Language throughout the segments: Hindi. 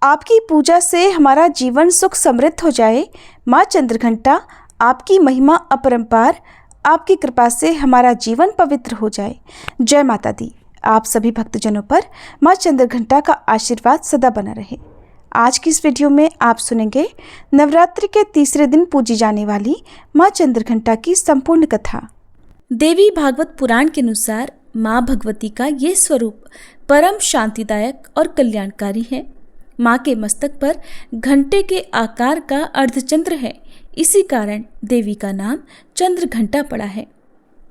आपकी पूजा से हमारा जीवन सुख समृद्ध हो जाए। माँ चंद्रघंटा, आपकी महिमा अपरंपार, आपकी कृपा से हमारा जीवन पवित्र हो जाए। जय माता दी। आप सभी भक्तजनों पर माँ चंद्रघंटा का आशीर्वाद सदा बना रहे। आज की इस वीडियो में आप सुनेंगे नवरात्रि के तीसरे दिन पूजी जाने वाली माँ चंद्रघंटा की संपूर्ण कथा। देवी भागवत पुराण के अनुसार माँ भगवती का ये स्वरूप परम शांतिदायक और कल्याणकारी है। माँ के मस्तक पर घंटे के आकार का अर्धचंद्र है, इसी कारण देवी का नाम चंद्रघंटा पड़ा है।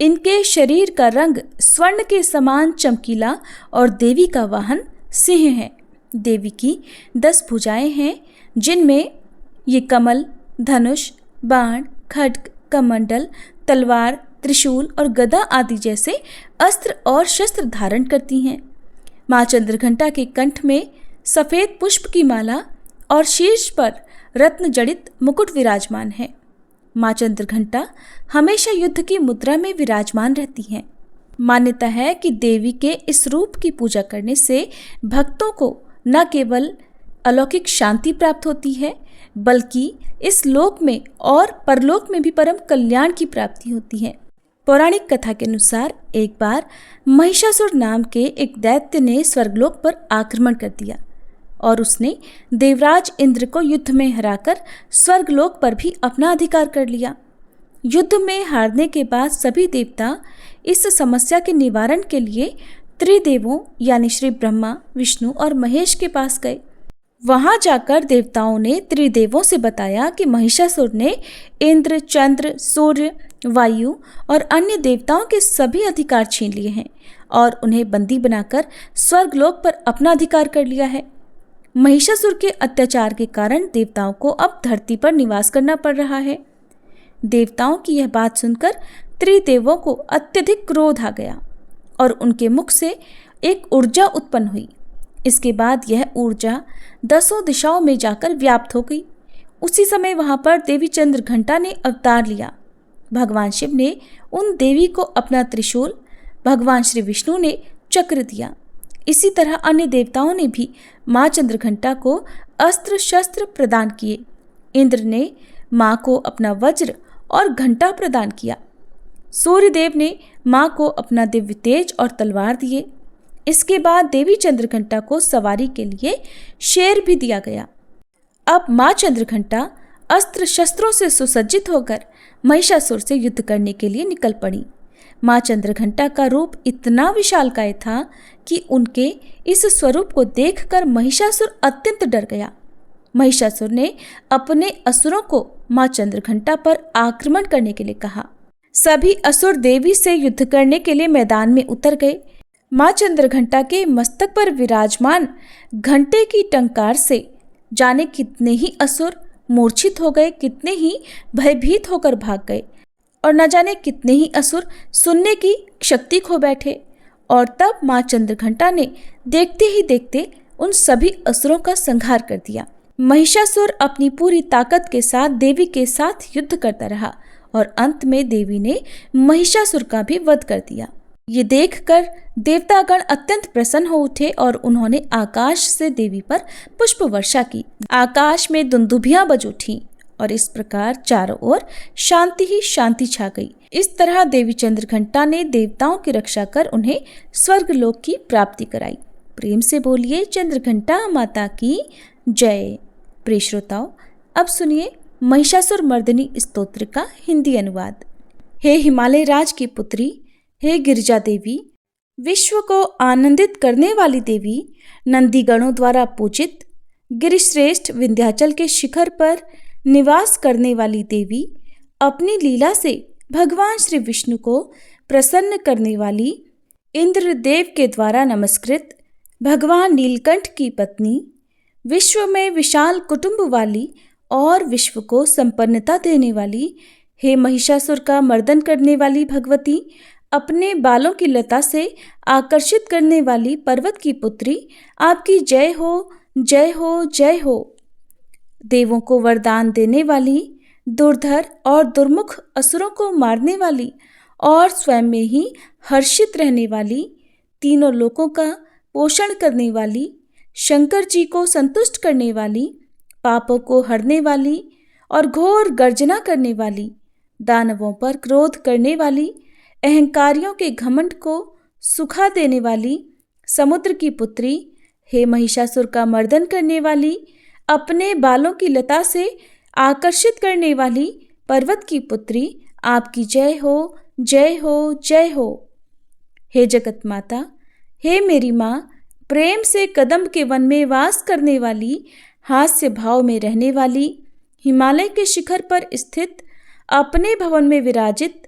इनके शरीर का रंग स्वर्ण के समान चमकीला और देवी का वाहन सिंह है। देवी की 10 भुजाएं हैं, जिनमें ये कमल, धनुष, बाण, खड्ग, कमंडल, तलवार, त्रिशूल और गदा आदि जैसे अस्त्र और शस्त्र धारण करती हैं। माँ चंद्रघंटा के कंठ में सफ़ेद पुष्प की माला और शीर्ष पर रत्न जड़ित मुकुट विराजमान है। माँ चंद्रघंटा हमेशा युद्ध की मुद्रा में विराजमान रहती हैं। मान्यता है कि देवी के इस रूप की पूजा करने से भक्तों को न केवल अलौकिक शांति प्राप्त होती है, बल्कि इस लोक में और परलोक में भी परम कल्याण की प्राप्ति होती है। पौराणिक कथा के अनुसार एक बार महिषासुर नाम के एक दैत्य ने स्वर्गलोक पर आक्रमण कर दिया और उसने देवराज इंद्र को युद्ध में हराकर स्वर्गलोक पर भी अपना अधिकार कर लिया। युद्ध में हारने के बाद सभी देवता इस समस्या के निवारण के लिए त्रिदेवों यानी श्री ब्रह्मा, विष्णु और महेश के पास गए। वहां जाकर देवताओं ने त्रिदेवों से बताया कि महिषासुर ने इंद्र, चंद्र, सूर्य, वायु और अन्य देवताओं के सभी अधिकार छीन लिए हैं और उन्हें बंदी बनाकर स्वर्गलोक पर अपना अधिकार कर लिया है। महिषासुर के अत्याचार के कारण देवताओं को अब धरती पर निवास करना पड़ रहा है। देवताओं की यह बात सुनकर त्रिदेवों को अत्यधिक क्रोध आ गया और उनके मुख से एक ऊर्जा उत्पन्न हुई। इसके बाद यह ऊर्जा 10 दिशाओं में जाकर व्याप्त हो गई। उसी समय वहां पर देवी चंद्रघंटा ने अवतार लिया। भगवान शिव ने उन देवी को अपना त्रिशूल, भगवान श्री विष्णु ने चक्र दिया। इसी तरह अन्य देवताओं ने भी माँ चंद्रघंटा को अस्त्र शस्त्र प्रदान किए। इंद्र ने माँ को अपना वज्र और घंटा प्रदान किया। सूर्यदेव ने माँ को अपना दिव्य तेज और तलवार दिए। इसके बाद देवी चंद्रघंटा को सवारी के लिए शेर भी दिया गया। अब माँ चंद्रघंटा अस्त्र शस्त्रों से सुसज्जित होकर महिषासुर से युद्ध करने के लिए निकल पड़ी। माँ चंद्रघंटा का रूप इतना विशालकाय था कि उनके इस स्वरूप को देखकर महिषासुर अत्यंत डर गया। महिषासुर ने अपने असुरों को माँ चंद्रघंटा पर आक्रमण करने के लिए कहा। सभी असुर देवी से युद्ध करने के लिए मैदान में उतर गए। माँ चंद्रघंटा के मस्तक पर विराजमान घंटे की टंकार से जाने कितने ही असुर मूर्छित हो गए, कितने ही भयभीत होकर भाग गए और न जाने कितने ही असुर सुनने की शक्ति खो बैठे। और तब माँ चंद्रघंटा ने देखते ही देखते उन सभी असुरों का संहार कर दिया। महिषासुर अपनी पूरी ताकत के साथ देवी के साथ युद्ध करता रहा और अंत में देवी ने महिषासुर का भी वध कर दिया। ये देखकर देवतागण अत्यंत प्रसन्न हो उठे और उन्होंने आकाश से देवी पर पुष्प वर्षा की। आकाश में दुंदुभियां बज उठी और इस प्रकार चारों ओर शांति ही शांति छा गई। इस तरह देवी चंद्रघंटा ने देवताओं की रक्षा कर उन्हें स्वर्गलोक की प्राप्ति कराई। प्रेम से बोलिए चंद्रघंटा माता की जय। प्रिय श्रोताओं, अब सुनिए महिषासुर मर्दिनी स्तोत्र का हिंदी अनुवाद। हे हिमालय राज की पुत्री, हे गिरिजा देवी, विश्व को आनंदित करने वाली देवी, नंदीगणों द्वारा पूजित, गिरिश्रेष्ठ विंध्याचल के शिखर पर निवास करने वाली देवी, अपनी लीला से भगवान श्री विष्णु को प्रसन्न करने वाली, इंद्रदेव के द्वारा नमस्कृत, भगवान नीलकंठ की पत्नी, विश्व में विशाल कुटुंब वाली और विश्व को संपन्नता देने वाली, हे महिषासुर का मर्दन करने वाली भगवती, अपने बालों की लता से आकर्षित करने वाली पर्वत की पुत्री, आपकी जय हो, जय हो, जय हो। देवों को वरदान देने वाली, दुर्धर और दुर्मुख असुरों को मारने वाली और स्वयं में ही हर्षित रहने वाली, तीनों लोकों का पोषण करने वाली, शंकर जी को संतुष्ट करने वाली, पापों को हरने वाली और घोर गर्जना करने वाली, दानवों पर क्रोध करने वाली, अहंकारियों के घमंड को सुखा देने वाली, समुद्र की पुत्री, हे महिषासुर का मर्दन करने वाली, अपने बालों की लता से आकर्षित करने वाली पर्वत की पुत्री, आपकी जय हो, जय हो, जय हो। हे जगत माता, हे मेरी माँ, प्रेम से कदम्ब के वन में वास करने वाली, हास्य भाव में रहने वाली, हिमालय के शिखर पर स्थित, अपने भवन में विराजित,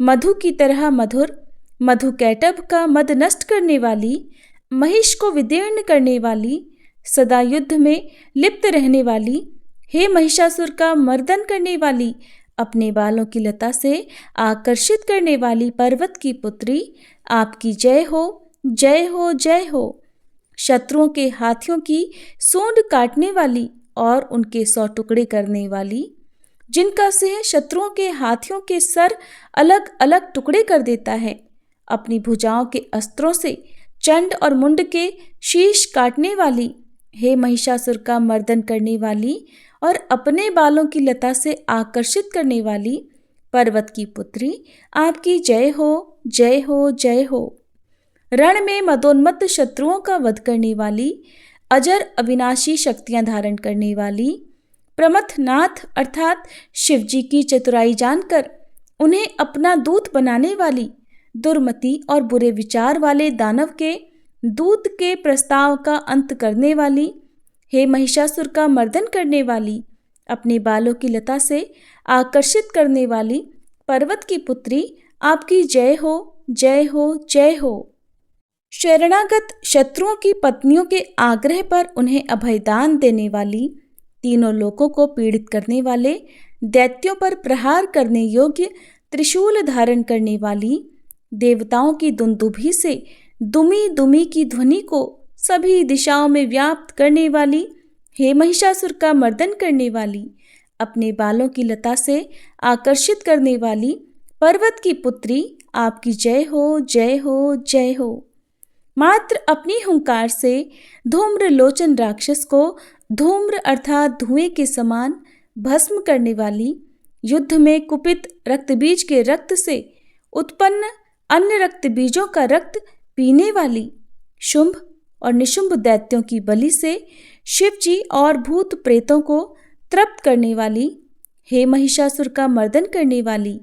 मधु की तरह मधुर, मधु कैटभ का मद नष्ट करने वाली, महिष को विदीर्ण करने वाली, सदा युद्ध में लिप्त रहने वाली, हे महिषासुर का मर्दन करने वाली, अपने बालों की लता से आकर्षित करने वाली पर्वत की पुत्री, आपकी जय हो, जय हो, जय हो। शत्रुओं के हाथियों की सूंड काटने वाली और उनके 100 टुकड़े करने वाली, जिनका सिंह शत्रुओं के हाथियों के सर अलग अलग टुकड़े कर देता है, अपनी भुजाओं के अस्त्रों से चंड और मुंड के शीश काटने वाली, हे महिषासुर का मर्दन करने वाली और अपने बालों की लता से आकर्षित करने वाली पर्वत की पुत्री, आपकी जय हो, जय हो, जय हो। रण में मदोन्मत्त शत्रुओं का वध करने वाली, अजर अविनाशी शक्तियां धारण करने वाली, प्रमथनाथ अर्थात शिवजी की चतुराई जानकर उन्हें अपना दूत बनाने वाली, दुर्मति और बुरे विचार वाले दानव के दूत के प्रस्ताव का अंत करने वाली, हे महिषासुर का मर्दन करने वाली, अपने बालों की लता से आकर्षित करने वाली पर्वत की पुत्री, आपकी जय हो, जय हो, जय हो। शरणागत शत्रुओं की पत्नियों के आग्रह पर उन्हें अभयदान देने वाली, तीनों लोकों को पीड़ित करने वाले, दैत्यों पर प्रहार करने योग्य त्रिशूल धारण करने वाली, देवताओं की दुंदुभी से दुमी दुमी की ध्वनि को सभी दिशाओं में व्याप्त करने वाली, हे महिषासुर का मर्दन करने वाली, अपने बालों की लता से आकर्षित करने वाली पर्वत की पुत्री, आपकी जय हो, जय हो, जय हो। मात्र अपनी हुंकार से धूम्र लोचन राक्षस को धूम्र अर्थात धुएं के समान भस्म करने वाली, युद्ध में कुपित रक्तबीज के रक्त से उत्पन्न अन्य रक्त बीजों का रक्त पीने वाली, शुंभ और निशुंभ दैत्यों की बलि से शिवजी और भूत प्रेतों को तृप्त करने वाली, हे महिषासुर का मर्दन करने वाली,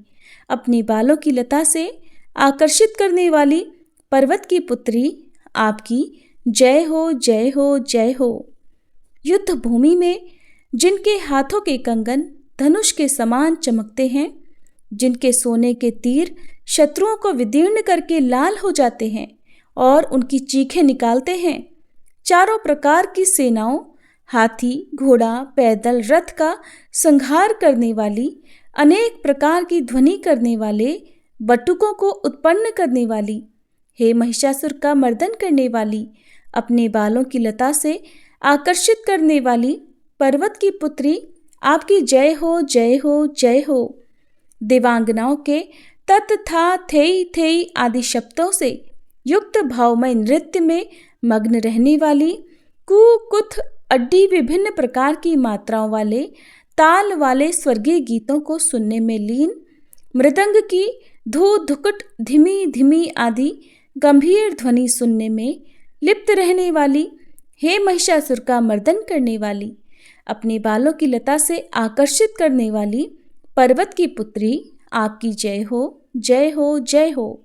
अपने बालों की लता से आकर्षित करने वाली पर्वत की पुत्री, आपकी जय हो, जय हो, जय हो। युद्ध भूमि में जिनके हाथों के कंगन धनुष के समान चमकते हैं, जिनके सोने के तीर शत्रुओं को विदीर्ण करके लाल हो जाते हैं और उनकी चीखें निकालते हैं, चारों प्रकार की सेनाओं, हाथी, घोड़ा, पैदल, रथ का संहार करने वाली, अनेक प्रकार की ध्वनि करने वाले, बटुकों को उत्पन्न करने वाली, हे महिषासुर का मर्दन करने वाली, अपने बालों की लता से आकर्षित करने वाली पर्वत की पुत्री, आपकी जय हो, जय हो, जय हो। देवांगनाओं के तत् था थेई थेई आदि शब्दों से युक्त भावमय नृत्य में मग्न रहने वाली, कु कुथ अड्डी विभिन्न प्रकार की मात्राओं वाले ताल वाले स्वर्गीय गीतों को सुनने में लीन, मृदंग की धू धुकुट धीमी धीमी आदि गंभीर ध्वनि सुनने में लिप्त रहने वाली, हे महिषासुर का मर्दन करने वाली, अपने बालों की लता से आकर्षित करने वाली पर्वत की पुत्री, आपकी जय हो, जय हो, जय हो।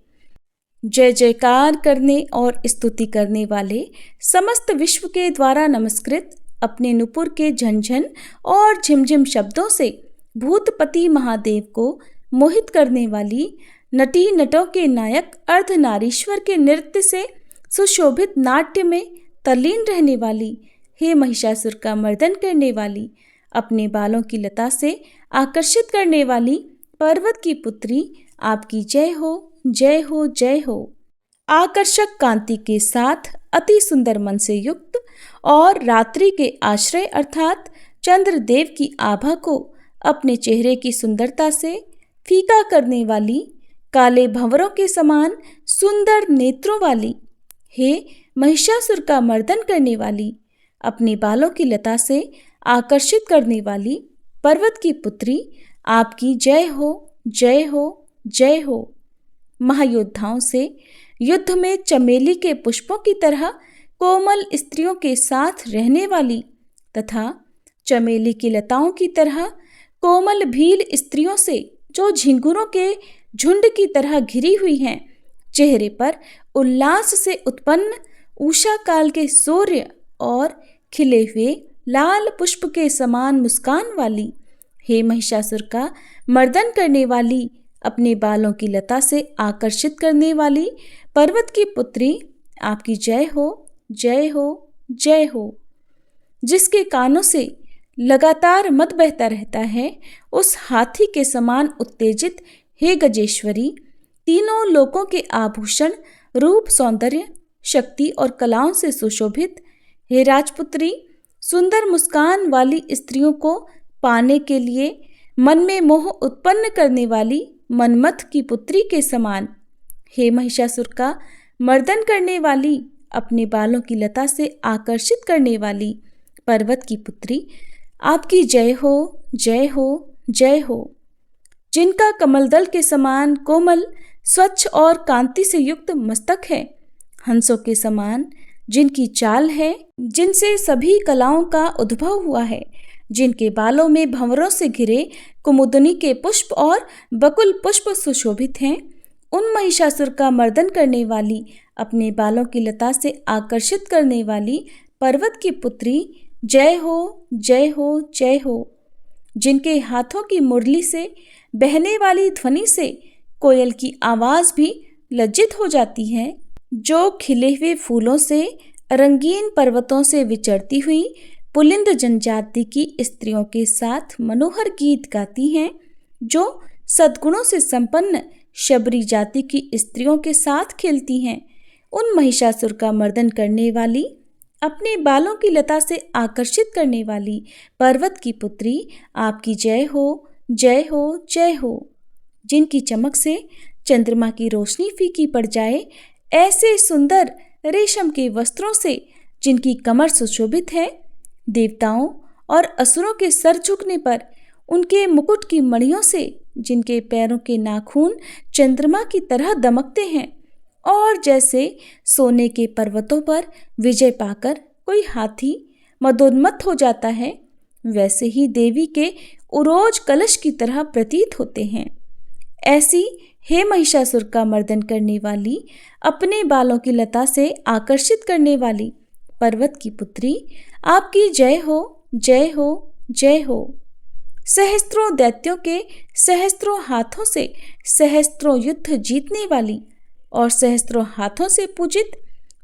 जय जयकार करने और स्तुति करने वाले, समस्त विश्व के द्वारा नमस्कृत, अपने नुपुर के झंझन और झिमझिम शब्दों से भूतपति महादेव को मोहित करने वाली, नटी नटों के नायक अर्धनारीश्वर के नृत्य से सुशोभित नाट्य में तल्लीन रहने वाली, हे महिषासुर का मर्दन करने वाली, अपने बालों की लता से आकर्षित करने वाली पर्वत की पुत्री, आपकी जय हो, जय हो, जय हो। आकर्षक कांति के साथ अति सुंदर मन से युक्त और रात्रि के आश्रय अर्थात चंद्रदेव की आभा को अपने चेहरे की सुंदरता से फीका करने वाली, काले भंवरों के समान सुंदर नेत्रों वाली, हे महिषासुर का मर्दन करने वाली, अपने बालों की लता से आकर्षित करने वाली पर्वत की पुत्री, आपकी जय हो, जय हो, जय हो। महायोद्धाओं से युद्ध में चमेली के पुष्पों की तरह कोमल स्त्रियों के साथ रहने वाली तथा चमेली की लताओं की तरह कोमल भील स्त्रियों से जो झिंगुरों के झुंड की तरह घिरी हुई हैं, चेहरे पर उल्लास से उत्पन्न उषा काल के सूर्य और खिले हुए लाल पुष्प के समान मुस्कान वाली, हे महिषासुर का मर्दन करने वाली, अपने बालों की लता से आकर्षित करने वाली पर्वत की पुत्री, आपकी जय हो, जय हो, जय हो। जिसके कानों से लगातार मद बहता रहता है, उस हाथी के समान उत्तेजित, हे गजेश्वरी, तीनों लोकों के आभूषण, रूप, सौंदर्य, शक्ति और कलाओं से सुशोभित, हे राजपुत्री, सुंदर मुस्कान वाली स्त्रियों को पाने के लिए मन में मोह उत्पन्न करने वाली मनमथ की पुत्री के समान, हे महिषासुर का मर्दन करने वाली, अपने बालों की लता से आकर्षित करने वाली पर्वत की पुत्री, आपकी जय हो, जय हो, जय हो। जिनका कमलदल के समान कोमल, स्वच्छ और कांति से युक्त मस्तक है, हंसों के समान जिनकी चाल है, जिनसे सभी कलाओं का उद्भव हुआ है, जिनके बालों में भंवरों से घिरे कुमुदनी के पुष्प और बकुल पुष्प सुशोभित हैं, उन महिषासुर का मर्दन करने वाली, अपने बालों की लता से आकर्षित करने वाली पर्वत की पुत्री, जय हो, जय हो, जय हो। जिनके हाथों की मुरली से बहने वाली ध्वनि से कोयल की आवाज भी लज्जित हो जाती है, जो खिले हुए फूलों से रंगीन पर्वतों से विचरती हुई पुलिंद जनजाति की स्त्रियों के साथ मनोहर गीत गाती हैं, जो सद्गुणों से संपन्न शबरी जाति की स्त्रियों के साथ खेलती हैं, उन महिषासुर का मर्दन करने वाली, अपने बालों की लता से आकर्षित करने वाली पर्वत की पुत्री, आपकी जय हो, जय हो, जय हो। जिनकी चमक से चंद्रमा की रोशनी फीकी पड़ जाए, ऐसे सुंदर रेशम के वस्त्रों से जिनकी कमर सुशोभित है, देवताओं और असुरों के सर झुकने पर उनके मुकुट की मणियों से जिनके पैरों के नाखून चंद्रमा की तरह दमकते हैं, और जैसे सोने के पर्वतों पर विजय पाकर कोई हाथी मदोन्मत्त हो जाता है, वैसे ही देवी के उरोज कलश की तरह प्रतीत होते हैं। ऐसी हे महिषासुर का मर्दन करने वाली, अपने बालों की लता से आकर्षित करने वाली पर्वत की पुत्री, आपकी जय हो, जय हो, जय हो। सहस्त्रों दैत्यों के सहस्त्रों हाथों से सहस्त्रों युद्ध जीतने वाली और सहस्त्रों हाथों से पूजित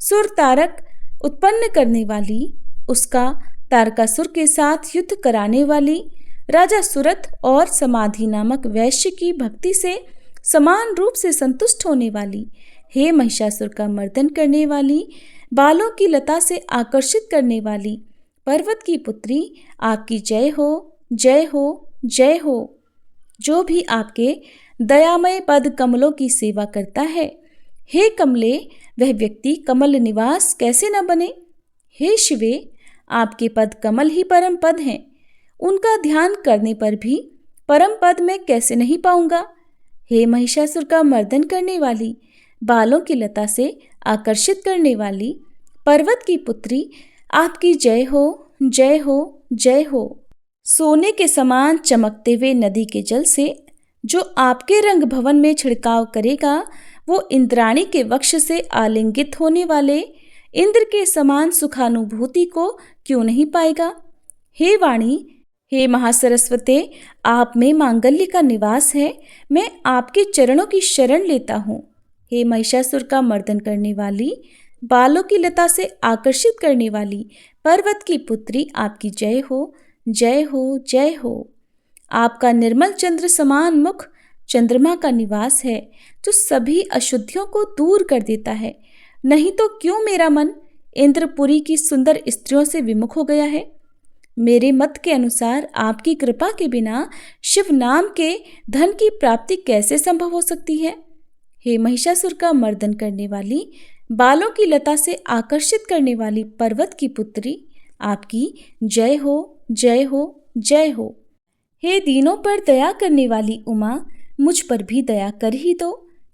सुर तारक उत्पन्न करने वाली, उसका तारकासुर के साथ युद्ध कराने वाली, राजा सुरथ और समाधि नामक वैश्य की भक्ति से समान रूप से संतुष्ट होने वाली, हे महिषासुर का मर्दन करने वाली, बालों की लता से आकर्षित करने वाली पर्वत की पुत्री, आपकी जय हो, जय हो, जय हो। जो भी आपके दयामय पद कमलों की सेवा करता है, हे कमले, वह व्यक्ति कमल निवास कैसे न बने। हे शिवे, आपके पद कमल ही परम पद हैं, उनका ध्यान करने पर भी परम पद मैं कैसे नहीं पाऊंगा। हे महिषासुर का मर्दन करने वाली, बालों की लता से आकर्षित करने वाली पर्वत की पुत्री, आपकी जय हो, जय हो, जय हो। सोने के समान चमकते हुए नदी के जल से जो आपके रंग भवन में छिड़काव करेगा, वो इंद्राणी के वक्ष से आलिंगित होने वाले इंद्र के समान सुखानुभूति को क्यों नहीं पाएगा। हे वाणी, हे महासरस्वते, आप में मांगल्य का निवास है, मैं आपके चरणों की शरण लेता हूँ। हे महिषासुर का मर्दन करने वाली, बालों की लता से आकर्षित करने वाली पर्वत की पुत्री, आपकी जय हो, जय हो, जय हो। आपका निर्मल चंद्र समान मुख चंद्रमा का निवास है, जो सभी अशुद्धियों को दूर कर देता है। नहीं तो क्यों मेरा मन इंद्रपुरी की सुंदर स्त्रियों से विमुख हो गया है। मेरे मत के अनुसार आपकी कृपा के बिना शिव नाम के धन की प्राप्ति कैसे संभव हो सकती है। हे महिषासुर का मर्दन करने वाली, बालों की लता से आकर्षित करने वाली पर्वत की पुत्री, आपकी जय हो, जय हो, जय हो। हे दीनों पर दया करने वाली उमा, मुझ पर भी दया कर ही दो।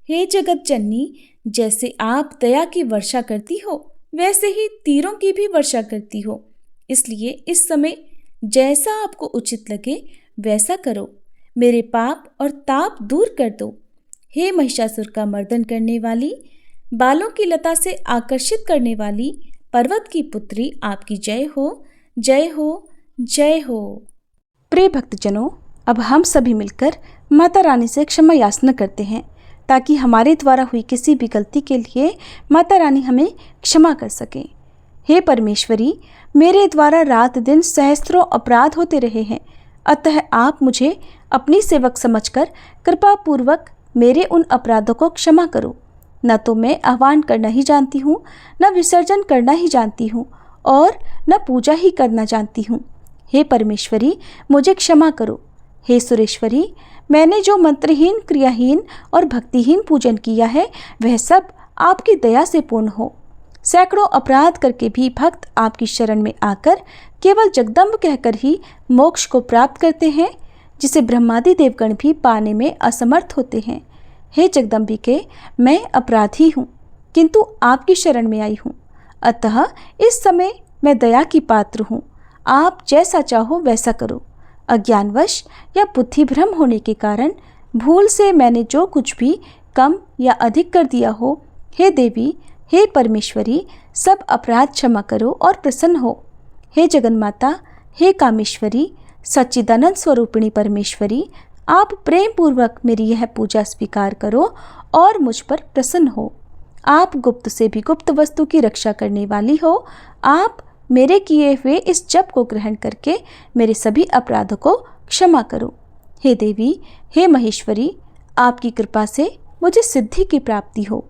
हे जगत जननी, जैसे आप दया की वर्षा करती हो, वैसे ही तीरों की भी वर्षा करती हो। इसलिए इस समय जैसा आपको उचित लगे वैसा करो। मेरे पाप और ताप दूर कर दो। हे महिषासुर का मर्दन करने वाली, बालों की लता से आकर्षित करने वाली पर्वत की पुत्री, आपकी जय हो, जय हो, जय हो। प्रिय भक्तजनों, अब हम सभी मिलकर माता रानी से क्षमा याचना करते हैं, ताकि हमारे द्वारा हुई किसी भी गलती के लिए माता रानी हमें क्षमा कर सकें। हे परमेश्वरी, मेरे द्वारा रात दिन सहस्त्रों अपराध होते रहे हैं, अतः आप मुझे अपनी सेवक समझकर कृपा पूर्वक मेरे उन अपराधों को क्षमा करो। न तो मैं आह्वान करना ही जानती हूँ, न विसर्जन करना ही जानती हूँ, और न पूजा ही करना जानती हूँ। हे परमेश्वरी, मुझे क्षमा करो। हे सुरेश्वरी, मैंने जो मंत्रहीन, क्रियाहीन और भक्तिहीन पूजन किया है, वह सब आपकी दया से पूर्ण हो। सैकड़ों अपराध करके भी भक्त आपकी शरण में आकर केवल जगदम्ब कहकर ही मोक्ष को प्राप्त करते हैं, जिसे ब्रह्मादि देवगण भी पाने में असमर्थ होते हैं। हे जगदम्बिके, मैं अपराधी हूँ, किंतु आपकी शरण में आई हूँ, अतः इस समय मैं दया की पात्र हूँ। आप जैसा चाहो वैसा करो। अज्ञानवश या बुद्धिभ्रम होने के कारण भूल से मैंने जो कुछ भी कम या अधिक कर दिया हो, हे देवी, हे परमेश्वरी, सब अपराध क्षमा करो और प्रसन्न हो। हे जगन्माता, हे कामेश्वरी, सच्चिदानंद स्वरूपिणी परमेश्वरी, आप प्रेम पूर्वक मेरी यह पूजा स्वीकार करो और मुझ पर प्रसन्न हो। आप गुप्त से भी गुप्त वस्तु की रक्षा करने वाली हो। आप मेरे किए हुए इस जप को ग्रहण करके मेरे सभी अपराधों को क्षमा करो। हे देवी, हे महेश्वरी, आपकी कृपा से मुझे सिद्धि की प्राप्ति हो।